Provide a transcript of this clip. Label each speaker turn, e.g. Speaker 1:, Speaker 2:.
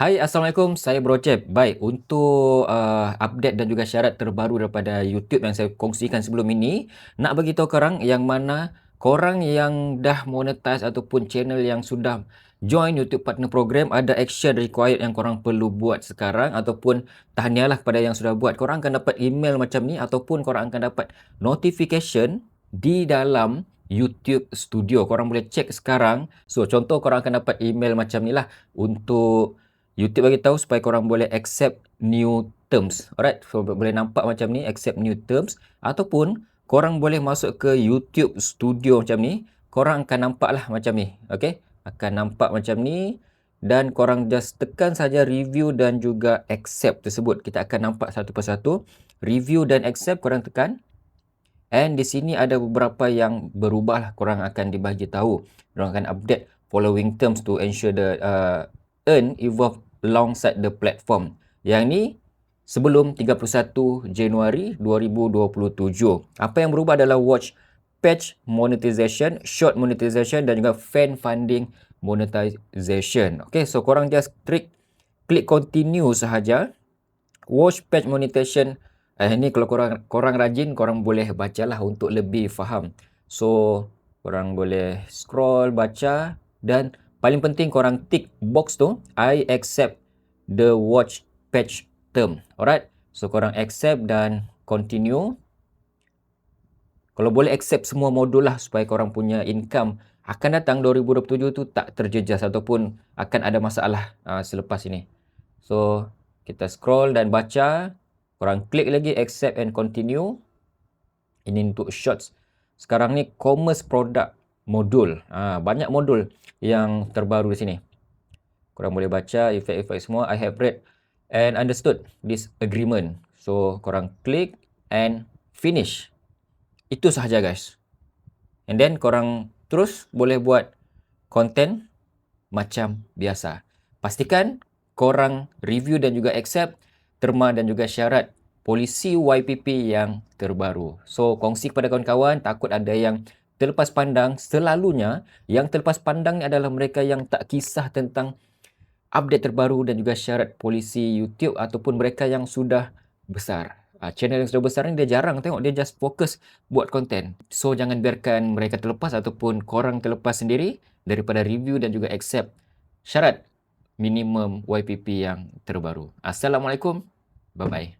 Speaker 1: Hai, Assalamualaikum. Saya Bro Jeb. Baik, untuk update dan juga syarat terbaru daripada YouTube yang saya kongsikan sebelum ini, nak bagi tahu korang yang mana korang yang dah monetize ataupun channel yang sudah join YouTube Partner Program, ada action required yang korang perlu buat sekarang ataupun tahniahlah kepada yang sudah buat. Korang akan dapat email macam ni ataupun korang akan dapat notification di dalam YouTube Studio. Korang boleh check sekarang. So, contoh korang akan dapat email macam ni lah untuk YouTube bagi tahu supaya korang boleh accept new terms. Alright, so boleh nampak macam ni, accept new terms. Ataupun korang boleh masuk ke YouTube Studio macam ni. Korang akan nampak lah macam ni. Okay, akan nampak macam ni. Dan korang just tekan saja review dan juga accept tersebut. Kita akan nampak satu persatu. Review dan accept korang tekan. And di sini ada beberapa yang berubah lah. Korang akan dibagi tahu. Korang akan update following terms to ensure the earn evolve alongside the platform. Yang ni sebelum 31 Januari 2027. Apa yang berubah adalah watch page monetization, short monetization dan juga fan funding monetization. Okay, so korang just klik continue sahaja. Watch page monetization. Ini kalau korang rajin, korang boleh bacalah untuk lebih faham. So, korang boleh scroll, baca dan paling penting korang tick box tu, I accept the watch page term. Alright. So, korang accept dan continue. Kalau boleh accept semua modul lah supaya korang punya income akan datang 2027 tu tak terjejas ataupun akan ada masalah selepas ini. So, kita scroll dan baca. Korang klik lagi accept and continue. Ini untuk shorts. Sekarang ni commerce product modul. Banyak modul yang terbaru di sini. Korang boleh baca efek-efek semua. I have read and understood this agreement. So, korang klik and finish. Itu sahaja guys. And then korang terus boleh buat content macam biasa. Pastikan korang review dan juga accept terma dan juga syarat polisi YPP yang terbaru. So, kongsi kepada kawan-kawan, takut ada yang terlepas pandang. Selalunya, yang terlepas pandang ni adalah mereka yang tak kisah tentang update terbaru dan juga syarat polisi YouTube ataupun mereka yang sudah besar. Channel yang sudah besar ni dia jarang tengok, dia just fokus buat konten. So, jangan biarkan mereka terlepas ataupun korang terlepas sendiri daripada review dan juga accept syarat minimum YPP yang terbaru. Assalamualaikum. Bye-bye.